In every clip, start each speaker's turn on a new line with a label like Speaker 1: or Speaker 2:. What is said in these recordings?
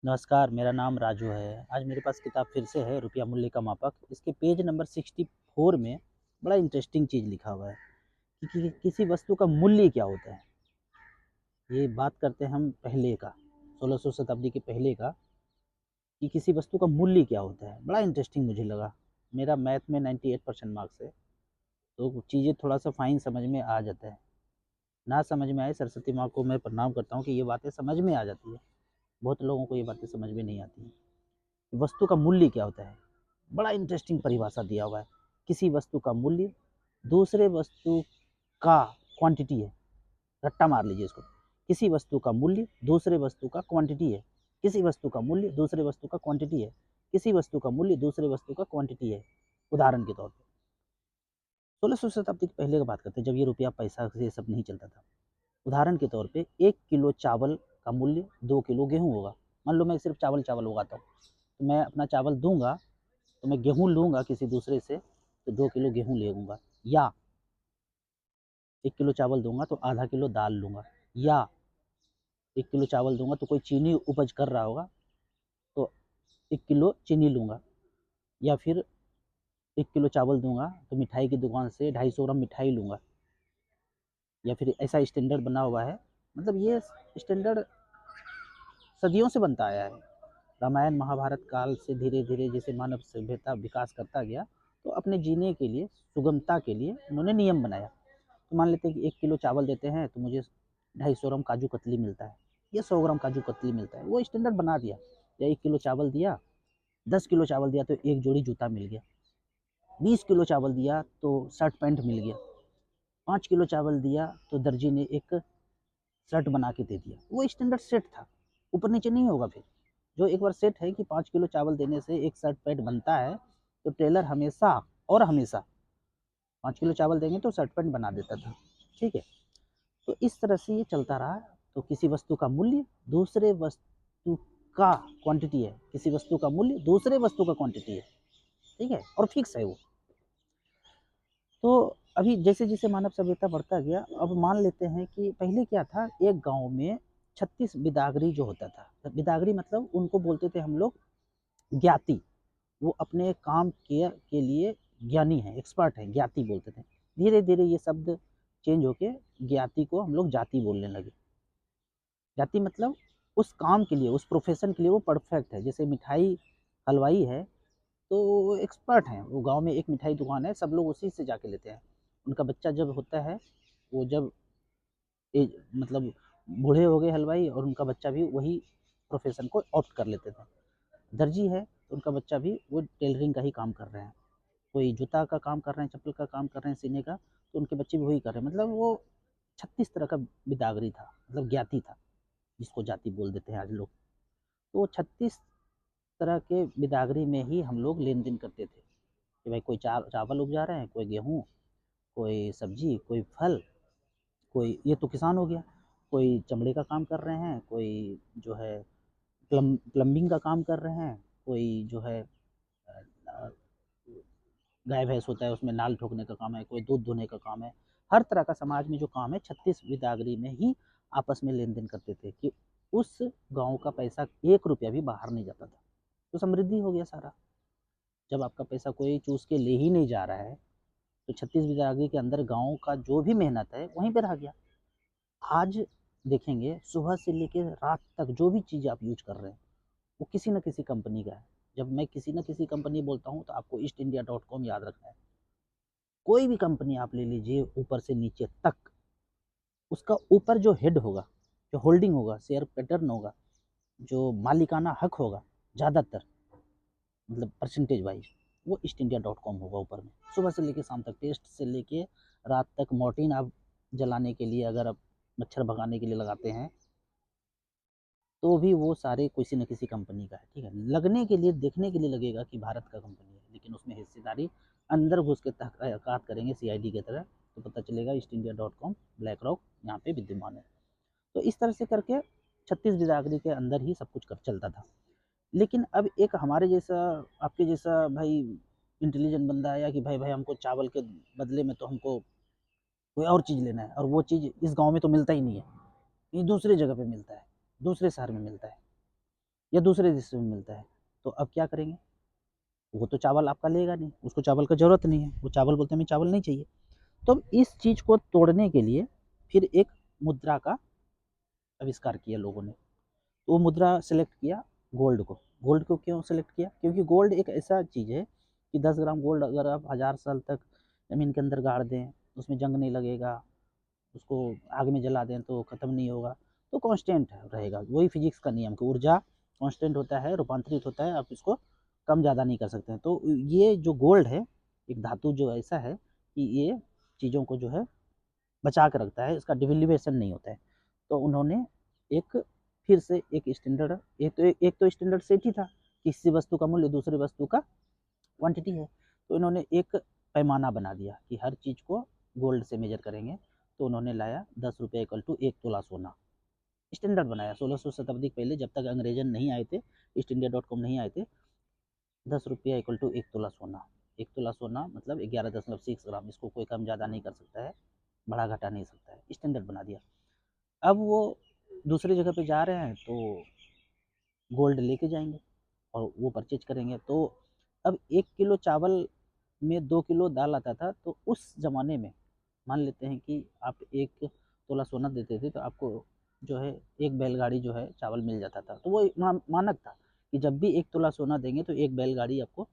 Speaker 1: नमस्कार, मेरा नाम राजू है। आज मेरे पास किताब फिर से है रुपया मूल्य का मापक। इसके पेज नंबर 64 में बड़ा इंटरेस्टिंग चीज़ लिखा हुआ है कि किसी वस्तु का मूल्य क्या होता है। ये बात करते हैं हम पहले का, 1600 शताब्दी के पहले का, कि किसी वस्तु का मूल्य क्या होता है। बड़ा इंटरेस्टिंग मुझे लगा। मेरा मैथ में 98% मार्क्स है, तो चीज़ें थोड़ा-सा फाइन समझ में आ जाता है। ना समझ में आए, सरस्वती माँ को मैं प्रणाम करता हूँ कि ये बातें समझ में आ जाती है। बहुत लोगों को ये बातें समझ में नहीं आती हैं। वस्तु का मूल्य क्या होता है? बड़ा इंटरेस्टिंग परिभाषा दिया हुआ है। किसी वस्तु का मूल्य दूसरे वस्तु का क्वांटिटी है। रट्टा मार लीजिए इसको। किसी वस्तु का मूल्य दूसरे वस्तु का क्वांटिटी है। किसी वस्तु का मूल्य दूसरे वस्तु का क्वांटिटी है। किसी वस्तु का मूल्य दूसरे वस्तु का क्वांटिटी है। उदाहरण के तौर पे 1600 शताब्दी के पहले का बात करते हैं, जब ये रुपया पैसा से ये सब नहीं चलता था। उदाहरण के तौर पे 1 किलो चावल का मूल्य 2 किलो गेहूँ होगा। मान लो मैं सिर्फ चावल उगाता हूँ, तो मैं अपना चावल दूँगा, तो मैं गेहूँ लूँगा किसी दूसरे से, तो 2 किलो गेहूँ ले लूँगा। या 1 किलो चावल दूँगा तो आधा किलो दाल लूँगा। या 1 किलो चावल दूँगा तो कोई चीनी उपज कर रहा होगा, तो 1 किलो चीनी लूँगा। या फिर 1 किलो चावल दूँगा तो मिठाई की दुकान से 250 ग्राम मिठाई लूँगा। या फिर ऐसा स्टैंडर्ड बना हुआ है, मतलब ये स्टैंडर्ड सदियों से बनता आया है। रामायण महाभारत काल से धीरे-धीरे जैसे मानव सभ्यता विकास करता गया, तो अपने जीने के लिए, सुगमता के लिए उन्होंने नियम बनाया। तो मान लेते हैं कि 1 किलो चावल देते हैं तो मुझे 250 ग्राम काजू कतली मिलता है, या 100 ग्राम काजू कतली मिलता है। वो स्टैंडर्ड बना दिया। या 1 किलो चावल दिया, 10 किलो चावल दिया तो 1 जोड़ी जूता मिल गया। 20 किलो चावल दिया तो शर्ट पैंट मिल गया। 5 किलो चावल दिया तो दर्जी ने एक शर्ट बना के दे दिया। वो स्टैंडर्ड सेट था, ऊपर नीचे नहीं होगा फिर। जो एक बार सेट है कि 5 किलो चावल देने से एक शर्ट पैंट बनता है, तो टेलर हमेशा और हमेशा 5 किलो चावल देंगे तो शर्ट पैंट बना देता था। ठीक है? तो इस तरह से ये चलता रहा। तो किसी वस्तु का मूल्य दूसरे वस्तु का क्वांटिटी है। किसी वस्तु का मूल्य दूसरे वस्तु का क्वांटिटी है। ठीक है? और फिक्स है वो। तो अभी जैसे-जैसे मानव सभ्यता बढ़ता गया, अब मान लेते हैं कि पहले क्या था, एक गाँव में 36 बिदागरी जो होता था। बिदागरी मतलब उनको बोलते थे हम लोग ज्ञाति। वो अपने काम के लिए ज्ञानी हैं, एक्सपर्ट हैं, ज्ञाति बोलते थे। धीरे-धीरे ये शब्द चेंज होके ज्ञाति को हम लोग जाति बोलने लगे। जाति मतलब उस काम के लिए, उस प्रोफ़ेशन के लिए वो परफ़ेक्ट है। जैसे मिठाई हलवाई है, तो वो एक्सपर्ट हैं। वो गाँव में एक मिठाई दुकान है, सब लोग उसी से जाके लेते हैं। उनका बच्चा जब होता है, वो जब मतलब बूढ़े हो गए हलवाई, और उनका बच्चा भी वही प्रोफ़ेशन को ऑप्ट कर लेते थे। दर्जी है, तो उनका बच्चा भी वो टेलरिंग का ही काम कर रहे हैं। कोई जूता का काम कर रहे हैं, चप्पल का काम कर रहे हैं सीने का, तो उनके बच्चे भी वही कर रहे हैं। मतलब वो 36 तरह का बिदागरी था, मतलब ज्ञाति था, जिसको जाति बोल देते हैं आज लोग। तो वो 36 तरह के बिदागरी में ही हम लोग लेन-देन करते थे, कि भाई कोई चावल उपजा रहे हैं, कोई गेहूँ, कोई सब्ज़ी, कोई फल, कोई ये तो किसान हो गया, कोई चमड़े का काम कर रहे हैं, कोई जो है प्लम्बिंग का काम कर रहे हैं, कोई जो है अ, गाय भैंस होता है उसमें नाल ठोकने का काम है, कोई दूध धोने का काम है। हर तरह का समाज में जो काम है 36 बिदागरी में ही आपस में लेन-देन करते थे, कि उस गाँव का पैसा 1 रुपया भी बाहर नहीं जाता था। तो समृद्धि हो गया सारा। जब आपका पैसा कोई चूस के ले ही नहीं जा रहा है, तो 36 बिदागरी के अंदर गाँव का जो भी मेहनत है वहीं पे रह गया। आज देखेंगे, सुबह से लेके रात तक जो भी चीज़ आप यूज़ कर रहे हैं, वो किसी न किसी कंपनी का है। जब मैं किसी न किसी कंपनी बोलता हूँ, तो आपको ईस्ट इंडिया डॉट कॉम याद रखना है। कोई भी कंपनी आप ले लीजिए ऊपर से नीचे तक, उसका ऊपर जो हेड होगा, जो होल्डिंग होगा, शेयर पैटर्न होगा, जो मालिकाना हक होगा, ज़्यादातर मतलब परसेंटेज वाइज़, वो ईस्ट इंडिया डॉट कॉम होगा ऊपर में। सुबह से लेके शाम तक, टेस्ट से लेके रात तक, मॉर्टिन आप जलाने के लिए, अगर आप मच्छर भगाने के लिए लगाते हैं, तो भी वो सारे किसी न किसी कंपनी का है। ठीक है? लगने के लिए, देखने के लिए लगेगा कि भारत का कंपनी है, लेकिन उसमें हिस्सेदारी अंदर घुस के तहक़ीक़ात करेंगे सीआईडी की तरह, तो पता चलेगा east India dot com, black rock यहाँ पे विद्यमान है। तो इस तरह से करके 36 बिरादरी के अंदर ही सब कुछ कर चलता था। लेकिन अब एक हमारे जैसा, आपके जैसा भाई इंटेलिजेंट बंदा आया कि भाई भाई हमको चावल के बदले में तो हमको कोई और चीज़ लेना है, और वो चीज़ इस गाँव में तो मिलता ही नहीं है, ये दूसरी जगह पे मिलता है, दूसरे शहर में मिलता है। या दूसरे देश में मिलता है, तो अब क्या करेंगे? वो तो चावल आपका लेगा नहीं, उसको चावल का ज़रूरत नहीं है, वो चावल बोलते हैं हमें चावल नहीं चाहिए। तो इस चीज़ को तोड़ने के लिए फिर एक मुद्रा का आविष्कार किया लोगों ने। तो वो मुद्रा सेलेक्ट किया गोल्ड को। गोल्ड को क्यों सेलेक्ट किया? क्योंकि गोल्ड एक ऐसा चीज़ है कि 10 ग्राम गोल्ड अगर आप 1000 साल तक ज़मीन के अंदर गाड़ दें, उसमें जंग नहीं लगेगा, उसको आग में जला दें तो ख़त्म नहीं होगा, तो कांस्टेंट रहेगा। वही फिजिक्स का नियम कि ऊर्जा कांस्टेंट होता है, रूपांतरित होता है, आप इसको कम ज़्यादा नहीं कर सकते हैं। तो ये जो गोल्ड है, एक धातु जो ऐसा है कि ये चीज़ों को जो है बचा के रखता है, इसका डिवेल्यूएशन नहीं होता है। तो उन्होंने एक फिर से एक स्टैंडर्ड, एक तो स्टैंडर्ड सेट ही था, किसी वस्तु का मूल्य दूसरी वस्तु का क्वांटिटी है, तो इन्होंने एक पैमाना बना दिया कि हर चीज़ को गोल्ड से मेजर करेंगे। तो उन्होंने लाया 10 रुपये इक्वल टू 1 तोला सोना, स्टैंडर्ड बनाया। 1600 शताब्दी पहले, जब तक अंग्रेजन नहीं आए थे, ईस्ट इंडिया डॉट कॉम नहीं आए थे, 10 रुपया इक्वल टू 1 तोला सोना। 1 तोला सोना मतलब 11.6 ग्राम, इसको कोई कम ज़्यादा नहीं कर सकता है, बढ़ा घटा नहीं सकता है, स्टैंडर्ड बना दिया। अब वो दूसरी जगह पे जा रहे हैं तो गोल्ड लेके जाएंगे और वो परचेज करेंगे। तो अब 1 किलो चावल में 2 किलो दाल आता था, तो उस ज़माने में मान लेते हैं कि आप 1 तोला सोना देते थे तो आपको जो है एक बैलगाड़ी जो है चावल मिल जाता था। तो वो मानक था कि जब भी 1 तोला सोना देंगे तो एक बैलगाड़ी आपको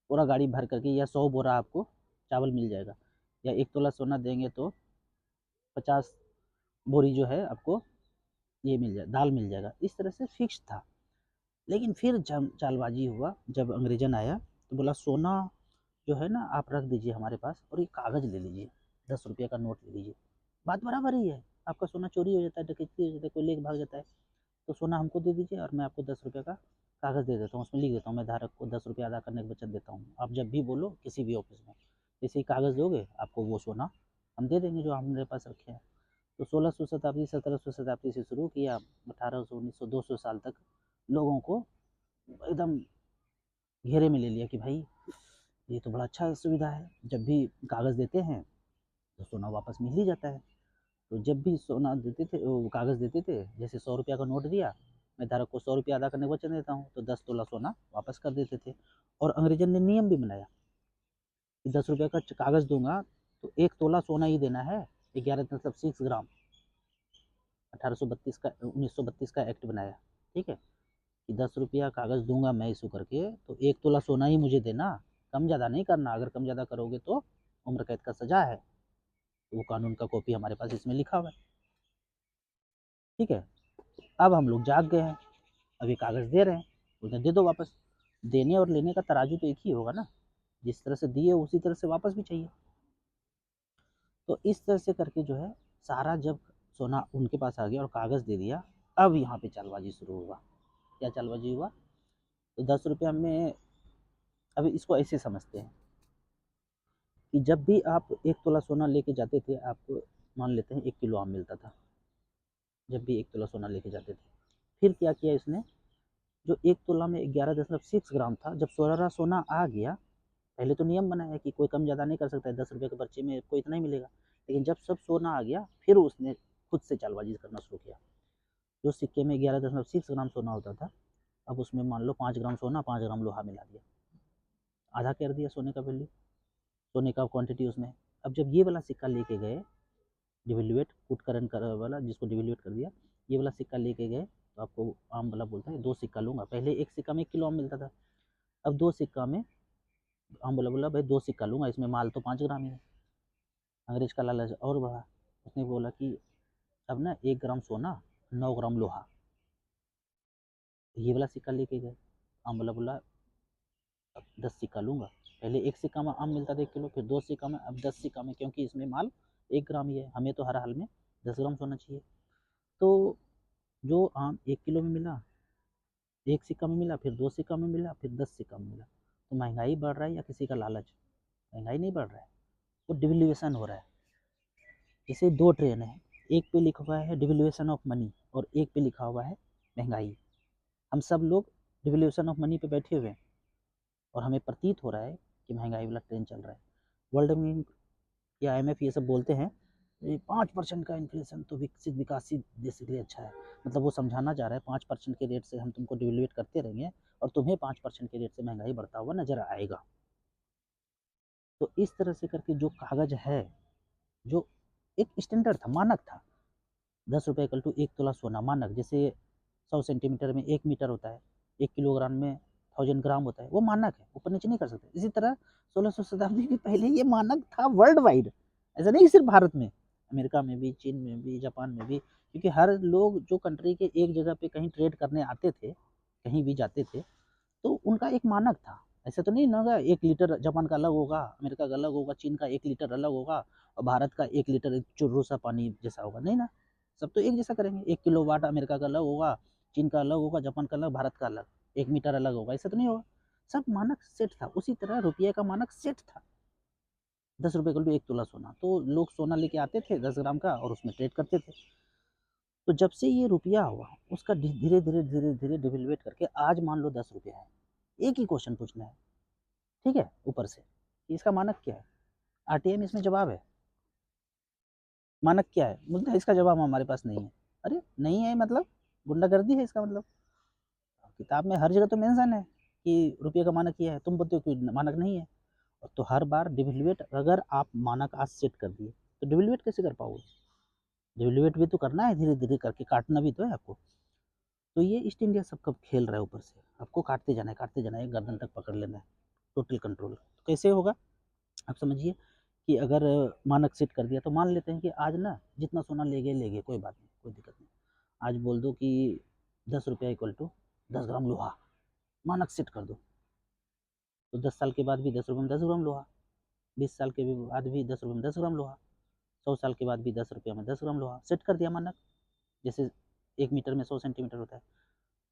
Speaker 1: पूरा गाड़ी भर करके या 100 बोरा आपको चावल मिल जाएगा, या 1 तोला सोना देंगे तो 50 बोरी जो है आपको ये मिल जाए, दाल मिल जाएगा। इस तरह से फिक्स था। लेकिन फिर जब चालबाजी हुआ, जब अंग्रेजन आया तो बोला सोना जो है ना आप रख दीजिए हमारे पास और ये कागज़ ले लीजिए, 10 रुपये का नोट ले लीजिए। बात बराबर ही है, आपका सोना चोरी हो जाता है, डकैती हो जाता है, कोई लेके भाग जाता है, तो सोना हमको दे दीजिए और मैं आपको 10 रुपये का कागज़ दे देता हूँ, उसमें लिख देता हूँ मैं धारक को 10 रुपये अदा करने की बचत देता हूँ। आप जब भी बोलो किसी भी ऑफिस में जैसे ही कागज़ दोगे आपको वो सोना हम दे देंगे जो हमारे पास रखे हैं। तो 1600 शताब्दी 1700 शताब्दी से शुरू किया, 1800 1900 200 साल तक लोगों को एकदम घेरे में ले लिया कि भाई ये तो बड़ा अच्छा सुविधा है, जब भी कागज़ देते हैं तो सोना वापस मिल ही जाता है। तो जब भी सोना देते थे, वो कागज़ देते थे, जैसे 100 रुपया का नोट दिया, मैं धारक को 100 रुपया अदा करने का वचन देता हूँ, तो 10 तोला सोना वापस कर देते थे। और अंग्रेजन ने नियम भी बनाया कि 10 रुपये का कागज़ दूंगा तो 1 तोला सोना ही देना है, 11.6 ग्राम। 1832 का 1932 का एक्ट बनाया, ठीक है, कि 10 रुपया कागज़ दूंगा मैं इशू करके तो 1 तोला सोना ही मुझे देना, कम ज़्यादा नहीं करना, अगर कम ज़्यादा करोगे तो उम्र कैद का सजा है। तो वो कानून का कॉपी हमारे पास इसमें लिखा हुआ है, ठीक है। अब हम लोग जाग गए हैं, अब ये कागज़ दे रहे हैं, बोलते हैं दे दो वापस। देने और लेने का तराजू तो एक ही होगा ना, जिस तरह से दिए उसी तरह से वापस भी चाहिए। तो इस तरह से करके जो है सारा जब सोना उनके पास आ गया और कागज़ दे दिया, अब यहाँ पे चालबाजी शुरू हुआ। क्या चालबाजी हुआ? तो 10 रुपया में, अभी इसको ऐसे समझते हैं कि जब भी आप 1 तोला सोना लेके जाते थे, आपको मान लेते हैं 1 किलो आम मिलता था, जब भी 1 तोला सोना लेके जाते थे। फिर क्या किया इसने, जो 1 तोला में 11.6 ग्राम था, जब सोना सोना आ गया, पहले तो नियम बनाया कि कोई कम ज़्यादा नहीं कर सकता है, 10 रुपये के पर्चे में आपको इतना ही मिलेगा। लेकिन जब सब सोना आ गया फिर उसने खुद से चालबाजी करना शुरू किया। जो सिक्के में 11.6 ग्राम सोना होता था, अब उसमें मान लो 5 ग्राम सोना 5 ग्राम लोहा मिला दिया, आधा कर दिया सोने का वैल्यू, सोने का क्वांटिटी उसमें। अब जब ये वाला सिक्का लेके गए, डिवेल्यूएट कुटकरण कर वाला जिसको डिवेल्यूएट कर दिया, ये वाला सिक्का लेके गए तो आपको आम वाला बोलता है 2 सिक्का लूँगा। पहले एक सिक्का में 1 किलो आम मिलता था, अब 2 सिक्का में आम वाला बोला भाई 2 सिक्का लूँगा, इसमें माल तो 5 ग्राम ही है। अंग्रेज का लालच और बढ़ा, उसने बोला कि अब ना 1 ग्राम सोना 9 ग्राम लोहा, ये वाला सिक्का लेके गए। आम वाला बोला अब 10 सिक्का लूँगा, पहले एक सिक्का में आम मिलता था 1 किलो, फिर 2 सिक्का में, अब 10 सिक्का में, क्योंकि इसमें माल 1 ग्राम ही है, हमें तो हर हाल में 10 ग्राम सोना चाहिए। तो जो आम 1 किलो में मिला, एक सिक्का में मिला, फिर 2 सिक्का में मिला, फिर 10 सिक्का में मिला। तो महंगाई बढ़ रहा है या किसी का लालच? महंगाई नहीं बढ़ रहा है, वो डिवल्यूएशन हो रहा है। जैसे 2 ट्रेन है, एक पे लिखा हुआ है डिवल्यूएशन ऑफ मनी और एक पे लिखा हुआ है महंगाई। हम सब लोग डिवल्यूएशन ऑफ मनी पे बैठे हुए हैं और हमें प्रतीत हो रहा है कि महंगाई वाला ट्रेन चल रहा है। वर्ल्ड बैंक या IMF ये सब बोलते हैं ये 5% का इन्फ्लेशन तो विकसित विकासशील देश के लिए अच्छा है। मतलब वो समझाना चाह रहा है 5% के रेट से हम तुमको डिवैल्यूएट करते रहेंगे और तुम्हें 5% के रेट से महंगाई बढ़ता हुआ नज़र आएगा। तो इस तरह से करके जो कागज़ है, जो एक स्टैंडर्ड था, मानक था, 10 रुपये इक्वल टू 1 तोला सोना मानक, जैसे 100 सेंटीमीटर में 1 मीटर होता है, 1 किलोग्राम में 1000 ग्राम होता है, वो मानक है, ऊपर नीचे नहीं कर सकते। इसी तरह 1600 शताब्दी के पहले ये मानक था वर्ल्ड वाइड, ऐसा नहीं सिर्फ भारत में, अमेरिका में भी, चीन में भी, जापान में भी, क्योंकि हर लोग जो कंट्री के एक जगह पे कहीं ट्रेड करने आते थे, कहीं भी जाते थे, तो उनका एक मानक था। ऐसा तो नहीं ना होगा 1 लीटर जापान का अलग होगा, अमेरिका का अलग होगा, चीन का 1 लीटर अलग होगा और भारत का 1 लीटर एक चुर्रू सा पानी जैसा होगा, नहीं ना। सब तो एक जैसा करेंगे। 1 किलोवाट अमेरिका का अलग होगा, चीन का अलग होगा, जापान का अलग, भारत का अलग, 1 मीटर अलग होगा, ऐसा तो नहीं होगा। सब मानक सेट था। उसी तरह रुपये का मानक सेट था। 10 रुपये इक्वल टू 1 तोला सोना। तो लोग सोना लेके आते थे 10 ग्राम का और उसमें ट्रेड करते थे। तो जब से ये रुपया हुआ, उसका धीरे-धीरे डिवैल्यूएट करके आज मान लो 10 रुपया है। एक ही क्वेश्चन पूछना है, ठीक है? ऊपर से, कि इसका मानक क्या है? आरटीआई में इसमें जवाब है। मानक क्या है? बोलते हैं इसका जवाब हमारे पास नहीं है। अरे! नहीं है मतलब? गुंडागर्दी है इसका मतलब। किताब में हर जगह तो मेंशन है कि रुपये का मानक ये है, तुम बोलते हो कि मानक नहीं है। तो हर बार डिवैल्यूएट अगर आप मानक आज सेट कर दिए, तो डिवैल्यूएट कैसे कर पाओगे? डिवैल्यूएट भी तो करना है धीरे-धीरे करके, काटना भी तो है आपको। तो ये ईस्ट इंडिया सब कब खेल रहा है ऊपर से, आपको काटते जाना है, गर्दन तक पकड़ लेना है, टोटल कंट्रोल। तो कैसे होगा? आप समझिए कि अगर मानक सेट कर दिया तो मान लेते हैं कि आज ना जितना सोना ले गए, कोई बात नहीं, कोई दिक्कत नहीं। आज बोल दो कि 10 रुपया इक्वल टू 10 ग्राम लोहा, मानक सेट कर दो। तो 10 साल के बाद भी 10 रुपये में 10 ग्राम लोहा, 20 साल के बाद भी 10 रुपये में 10 ग्राम लोहा, 100 साल के बाद भी 10 रुपये में 10 ग्राम लोहा, सेट कर दिया मानक। जैसे 1 मीटर में 100 सेंटीमीटर होता है।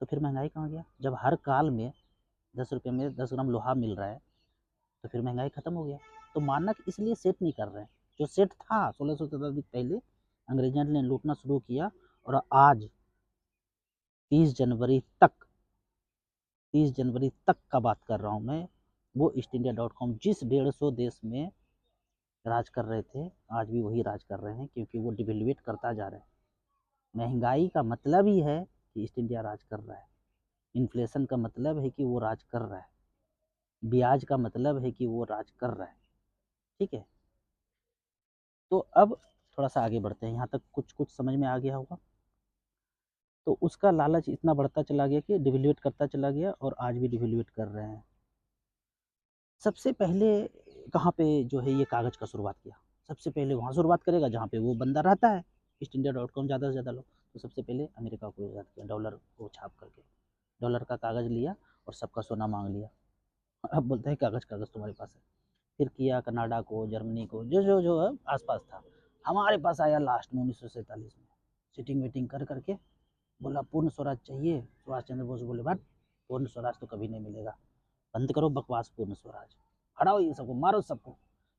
Speaker 1: तो फिर महंगाई कहाँ गया? जब हर काल में 10 रुपये में 10 ग्राम लोहा मिल रहा है, तो फिर महंगाई खत्म हो गया। तो मानक इसलिए सेट नहीं कर रहे हैं। जो सेट था 1600 शताब्दी पहले, अंग्रेजों ने लूटना शुरू किया और आज 30 जनवरी तक 30 जनवरी तक का बात कर रहा हूँ मैं, वो ईस्ट इंडिया डॉट कॉम जिस 150 देश में राज कर रहे थे, आज भी वही राज कर रहे हैं, क्योंकि वो डिवेल्यूएट करता जा रहा है। महंगाई का मतलब ही है कि ईस्ट इंडिया राज कर रहा है। इन्फ्लेशन का मतलब है कि वो राज कर रहा है। ब्याज का मतलब है कि वो राज कर रहा है। ठीक है? तो अब थोड़ा सा आगे बढ़ते हैं, यहाँ तक कुछ कुछ समझ में आ गया होगा। तो उसका लालच इतना बढ़ता चला गया कि डिवेल्यूएट करता चला गया और आज भी डिवेल्यूएट कर रहे हैं। सबसे पहले कहाँ पे जो है ये कागज़ का शुरुआत किया? सबसे पहले वहाँ शुरुआत करेगा जहाँ पे वो बंदा रहता है, ईस्ट इंडिया डॉट कॉम ज़्यादा से ज़्यादा लोग। तो सबसे पहले अमेरिका को याद किया, डॉलर को छाप करके। डॉलर का कागज़ लिया और सबका सोना माँग लिया। अब बोलता है कागज़ कागज़ तुम्हारे पास है। फिर किया कनाडा को, जर्मनी को, जो आस-पास था। हमारे पास आया लास्ट में 1947 में। सीटिंग मीटिंग कर कर के बोला पूर्ण स्वराज चाहिए। सुभाष चंद्र बोस बोले भट, पूर्ण स्वराज तो कभी नहीं मिलेगा। बंद करो बकवास पूर्ण स्वराज। हटाओ ये सबको, मारो सबको।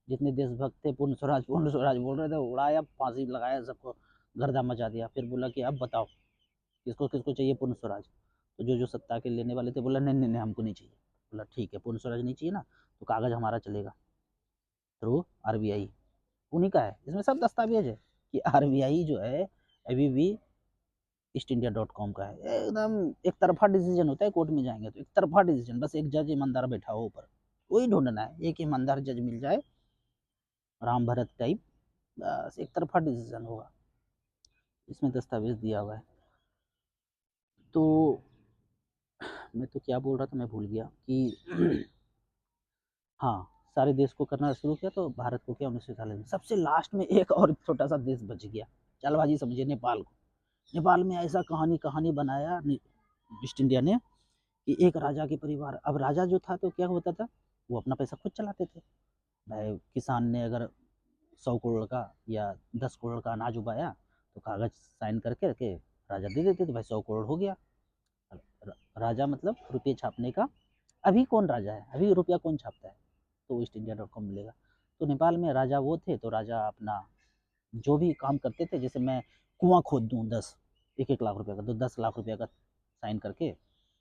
Speaker 1: जितने देशभक्त थे पूर्ण स्वराज बोल रहे थे, उड़ाया, फांसी लगाया, सबको गर्दा मचा दिया। फिर बोला कि अब बताओ किसको किसको चाहिए पूर्ण स्वराज। तो जो सत्ता के लेने वाले थे बोला नहीं नहीं नहीं हमको नहीं चाहिए। बोला ठीक है, पूर्ण स्वराज नहीं चाहिए ना, तो कागज़ हमारा चलेगा थ्रू आरबीआई, उन्हीं का है। इसमें सब दस्तावेज है कि आरबीआई जो है अभी भी ईस्ट इंडिया डॉट कॉम का है। एकदम एक तरफा डिसीजन होता है, कोर्ट में जाएंगे तो एक तरफा डिसीजन, बस एक जज ईमानदार बैठा हो ऊपर, वही ढूंढना है, एक ईमानदार जज मिल जाए, राम भरत टाइप, बस एक तरफा डिसीजन होगा। इसमें दस्तावेज दिया हुआ है। तो मैं तो क्या बोल रहा था, मैं भूल गया कि हाँ, सारे देश को करना शुरू किया तो भारत को किया 1947 में। सबसे लास्ट में एक और छोटा सा देश बच गया, चालबाजी समझिए, नेपाल को। नेपाल में ऐसा कहानी कहानी बनाया ईस्ट इंडिया ने कि एक राजा के परिवार, अब राजा जो था तो क्या होता था, वो अपना पैसा खुद चलाते थे। भाई किसान ने अगर 100 करोड़ का या 10 करोड़ का अनाज उगाया तो कागज साइन करके के राजा दे देते थे, भाई 100 करोड़ हो गया। राजा मतलब रुपये छापने का। अभी कौन राजा है, अभी रुपया कौन छापता है? तो ईस्ट इंडिया डॉट कॉम मिलेगा। तो नेपाल में राजा वो थे, तो राजा अपना जो भी काम करते थे, जैसे मैं कुआं खोद दूँ 10, 1-1 लाख रुपये का, तो 10 लाख रुपये का साइन करके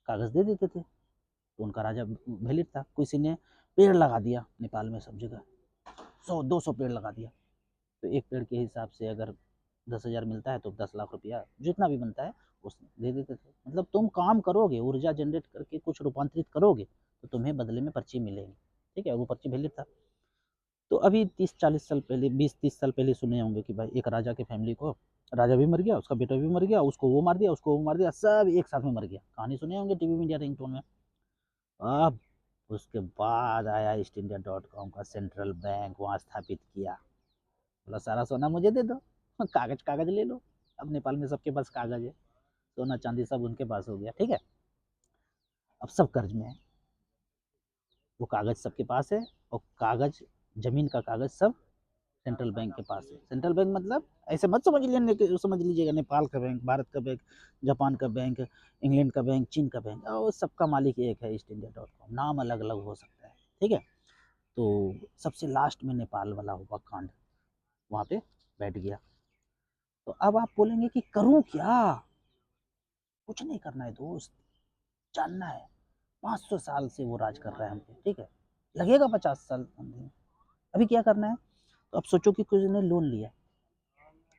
Speaker 1: कागज़ दे देते थे। तो उनका राजा वैलिड था। किसी ने पेड़ लगा दिया नेपाल में सब जगह, 100-200 पेड़ लगा दिया, तो एक पेड़ के हिसाब से अगर 10,000 मिलता है तो 10 लाख रुपया जितना भी बनता है उसमें दे देते थे। मतलब तुम काम करोगे, ऊर्जा जनरेट करके कुछ रूपांतरित करोगे तो तुम्हें बदले में पर्ची मिलेगी। ठीक है, वो पर्ची वैलिड था। तो अभी 30-40 साल पहले, 20-30 साल पहले सुने होंगे कि भाई एक राजा के फैमिली को, राजा भी मर गया, उसका बेटा भी मर गया, उसको वो मार दिया, उसको वो मार दिया, सब एक साथ में मर गया। कहानी सुने होंगे टीवी में इंडिया रिंगटोन में। अब उसके बाद आया ईस्ट इंडिया.com का सेंट्रल बैंक, वहाँ स्थापित किया। बोला सारा सोना मुझे दे दो, कागज कागज ले लो। अब नेपाल में सबके पास कागज है, सोना चांदी सब उनके पास हो गया। ठीक है, अब सब कर्ज में है, वो कागज सबके पास है, और कागज, जमीन का कागज सब सेंट्रल बैंक के पास है। सेंट्रल बैंक मतलब ऐसे मत समझ लेने के, समझ लीजिएगा नेपाल का बैंक, भारत का बैंक, जापान का बैंक, इंग्लैंड का बैंक, चीन का बैंक, और सबका मालिक एक है ईस्ट इंडिया.com। नाम अलग अलग हो सकता है। ठीक है, तो सबसे लास्ट में नेपाल वाला हुआ कांड, वहाँ पे बैठ गया। तो अब आप बोलेंगे कि करूँ क्या? कुछ नहीं करना है दोस्त, जानना है 500 साल से वो राज कर रहा है हम पे। ठीक है, लगेगा 50 साल। अभी क्या करना है? तो अब सोचो कि कुछ ने लोन लिया।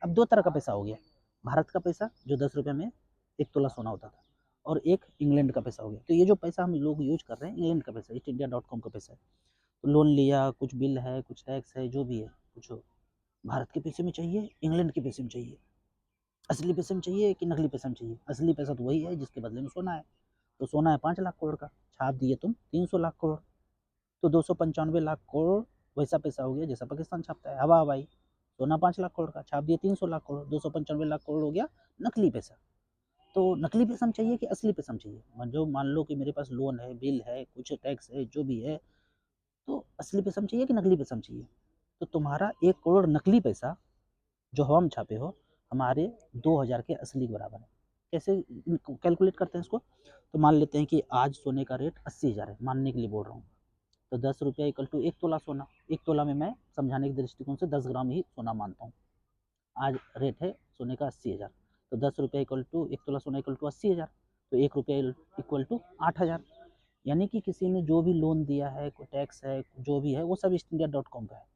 Speaker 1: अब दो तरह का पैसा हो गया, भारत का पैसा जो 10 रुपये में 1 तोला सोना होता था, और एक इंग्लैंड का पैसा हो गया। तो ये जो पैसा हम लोग यूज कर रहे हैं, इंग्लैंड का पैसा, ईस्ट इंडिया.com का पैसा है। तो लोन लिया, कुछ बिल है, कुछ टैक्स है, जो भी है, कुछ भारत के पैसे में चाहिए, इंग्लैंड के पैसे में चाहिए, असली पैसे में चाहिए कि नकली पैसे में चाहिए? असली पैसा तो वही है जिसके बदले में सोना है। तो सोना है 5 लाख करोड़ का, छाप दिए तुम 300 लाख करोड़, तो 295 लाख करोड़ वैसा पैसा हो गया जैसा पाकिस्तान छापता है, हवा हवाई। सोना 5 लाख करोड़ का, छाप दिए 300 लाख करोड़, 295 लाख करोड़ हो गया नकली पैसा। तो नकली पैसा में चाहिए कि असली पैसा में चाहिए? जो मान लो कि मेरे पास लोन है, बिल है, कुछ टैक्स है, जो भी है, तो असली पैसा में चाहिए कि नकली पैसा में चाहिए? तो तुम्हारा 1 करोड़ नकली पैसा जो हम छापे हो, हमारे 2,000 के असली के बराबर है। कैसे कैलकुलेट करते हैं इसको? तो मान लेते हैं कि आज सोने का रेट 80,000 है, मानने के लिए बोल रहा हूँ। तो 10 रुपया इक्वल टू 1 तोला सोना। 1 तोला में मैं समझाने के दृष्टिकोण से 10 ग्राम ही सोना मानता हूँ। आज रेट है सोने का 80,000, तो 10 रुपया इक्वल टू 1 तोला सोना इक्वल टू 80,000, तो 1 रुपया इक्वल टू 8,000। यानी कि किसी ने जो भी लोन दिया है, टैक्स है, जो भी है, वो सब ईस्ट इंडिया.com का है।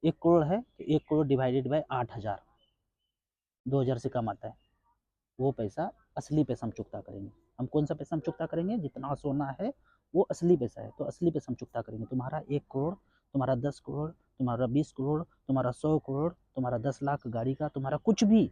Speaker 1: 1 करोड़ है तो 1 करोड़ डिवाइडेड बाई 8,000, 2,000 से कम आता है। वो पैसा असली पैसा हम चुकता करेंगे। हम कौन सा पैसा हम चुकता करेंगे? जितना सोना है वो असली पैसा है, तो असली पैसा हम चुकता करेंगे। तुम्हारा 1 करोड़, तुम्हारा 10 करोड़, तुम्हारा 20 करोड़, तुम्हारा 100 करोड़, तुम्हारा 10 लाख गाड़ी का, तुम्हारा कुछ भी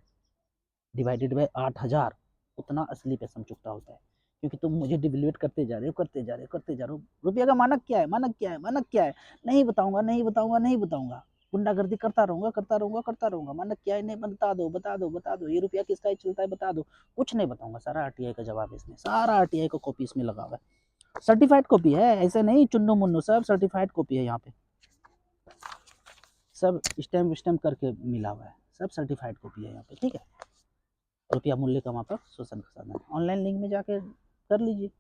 Speaker 1: डिवाइडेड बाई 8,000, उतना असली पैसा हम चुकता होता है। क्योंकि तुम मुझे डिवेल्यूट करते जा रहे हो, करते जा रहे हो, करते जा रहे हो। रुपये का मानक क्या है? मानक क्या है? मानक क्या है? नहीं बताऊंगा, नहीं बताऊंगा, नहीं बताऊंगा। गुंडागर्दी करता रहूंगा, करता रहूंगा, करता रहूंगा। मानक क्या है? नहीं बता दो, बता दो, बता दो। ये रुपया किसका ही चलता है बता दो। कुछ नहीं बताऊंगा, सारा आरटीआई का जवाब है इसमें, सारा आरटीआई का कॉपी इसमें लगा हुआ है। सर्टिफाइड कॉपी है, ऐसे नहीं चुन्नू मुन्नू, सब सर्टिफाइड कॉपी है यहाँ पे। सब स्टैम्प स्टैम्प करके मिला हुआ है, सब सर्टिफाइड कॉपी है यहाँ पे। ठीक है, रुपया मूल्य का मापक शोषण का साधन। ऑनलाइन लिंक में जाके कर लीजिए।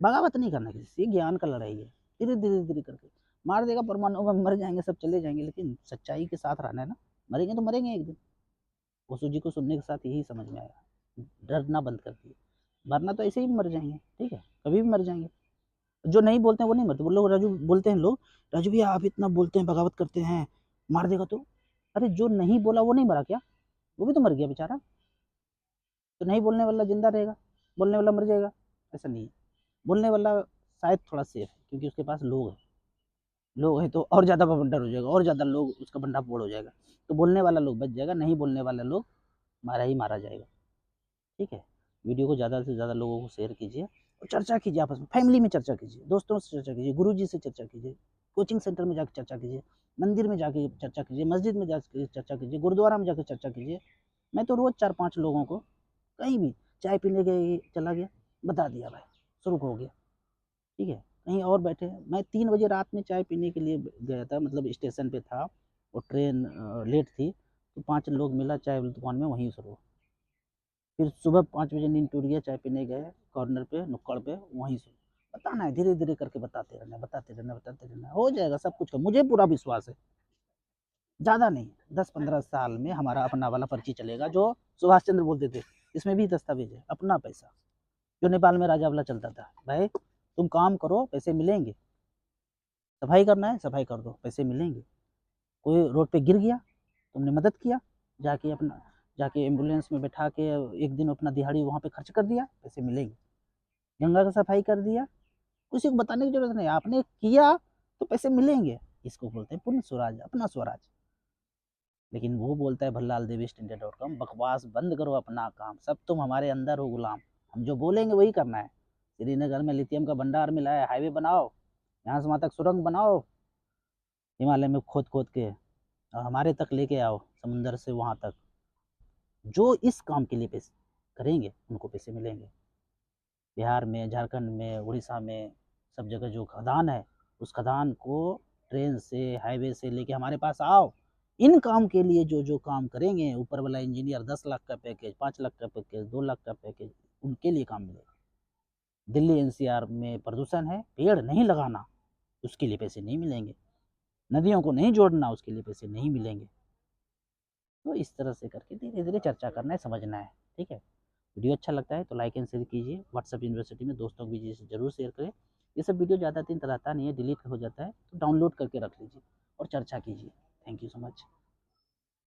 Speaker 1: बगावत नहीं करना किसी से, ज्ञान का लड़ाई है। धीरे धीरे धीरे करके मार देगा, परमाणु बम, मर जाएंगे सब, चले जाएंगे, लेकिन सच्चाई के साथ रहना है ना। मरेंगे तो मरेंगे एक दिन। ओशो जी को सुनने के साथ यही समझ में आया, डरना बंद कर दिए। मरना तो ऐसे ही मर जाएंगे, ठीक है, कभी भी मर जाएंगे। जो नहीं बोलते हैं वो नहीं मरते। वो लोग राजू बोलते हैं, लोग राजू भैया आप इतना बोलते हैं, बगावत करते हैं, मार देगा तो। अरे जो नहीं बोला वो नहीं मरा क्या? वो भी तो मर गया बेचारा। तो नहीं बोलने वाला जिंदा रहेगा, बोलने वाला मर जाएगा? ऐसा नहीं है। बोलने वाला शायद थोड़ा सेफ है, क्योंकि उसके पास लोग हैं। लोग हैं तो और ज़्यादा बवंडर हो जाएगा, और ज़्यादा लोग, उसका भंडा फोड़ हो जाएगा। तो बोलने वाला लोग बच जाएगा, नहीं बोलने वाला लोग मारा ही मारा जाएगा। ठीक है, वीडियो को ज़्यादा से ज़्यादा लोगों को शेयर कीजिए, और चर्चा कीजिए आपस में, फैमिली में चर्चा कीजिए, दोस्तों से चर्चा कीजिए, गुरु जी से चर्चा कीजिए, कोचिंग सेंटर में जाकर चर्चा कीजिए, मंदिर में जाके चर्चा कीजिए, मस्जिद में जाकर चर्चा कीजिए, गुरुद्वारा में जाकर चर्चा कीजिए। मैं तो रोज़ 4-5 लोगों को कहीं भी चाय पीने गए, चला गया, बता दिया भाई, शुरू हो गया। ठीक है, कहीं और बैठे, मैं 3 बजे रात में चाय पीने के लिए गया था, मतलब स्टेशन पे था, और ट्रेन लेट थी, तो 5 लोग मिला चाय वाली दुकान में, वहीं शुरू। फिर सुबह 5 बजे नींद टूट गया, चाय पीने गए कॉर्नर पे, नुक्कड़ पे, वहीं शुरू। बताना है, धीरे धीरे करके बताते रहना, बताते रहना, बताते रहना, हो जाएगा सब कुछ का, मुझे पूरा विश्वास है। ज़्यादा नहीं, 10-15 साल में हमारा अपना वाला पर्ची चलेगा, जो सुभाष चंद्र बोलते थे। इसमें भी दस्तावेज है, अपना पैसा, जो नेपाल में राजा वाला चलता था। भाई तुम काम करो, पैसे मिलेंगे। सफाई करना है, सफाई कर दो, पैसे मिलेंगे। कोई रोड पे गिर गया, तुमने मदद किया, जाके एम्बुलेंस में बैठा के एक दिन अपना दिहाड़ी वहाँ पे खर्च कर दिया, पैसे मिलेंगे। गंगा का सफाई कर दिया, किसी को बताने की ज़रूरत नहीं, आपने किया तो पैसे मिलेंगे। इसको बोलते हैं पूर्ण स्वराज, अपना स्वराज। लेकिन वो बोलता है भल्लाल देवी इंडिया.com, बकवास बंद करो, अपना काम, सब तुम हमारे अंदर हो गुलाम, हम जो बोलेंगे वही करना है। श्रीनगर में लिथियम का भंडार मिला है, हाईवे बनाओ, यहाँ से वहाँ तक सुरंग बनाओ, हिमालय में खोद खोद के, और हमारे तक लेके आओ, समुंदर से वहाँ तक। जो इस काम के लिए पैसे करेंगे उनको पैसे मिलेंगे। बिहार में, झारखंड में, उड़ीसा में, सब जगह जो खदान है, उस खदान को ट्रेन से, हाईवे से लेके हमारे पास आओ। इन काम के लिए जो जो काम करेंगे, ऊपर वाला इंजीनियर 10 लाख का पैकेज, 5 लाख का पैकेज, 2 लाख का पैकेज, उनके लिए काम मिलेगा। दिल्ली एनसीआर में प्रदूषण है, पेड़ नहीं लगाना, उसके लिए पैसे नहीं मिलेंगे। नदियों को नहीं जोड़ना, उसके लिए पैसे नहीं मिलेंगे। तो इस तरह से करके धीरे धीरे चर्चा करना है, समझना है। ठीक है, वीडियो अच्छा लगता है तो लाइक एंड शेयर कीजिए। व्हाट्सएप यूनिवर्सिटी में दोस्तों को भी जरूर शेयर करें। ये सब वीडियो ज़्यादा दिन रहता नहीं है, डिलीट हो जाता है, तो डाउनलोड करके रख लीजिए और चर्चा कीजिए। Thank you so much.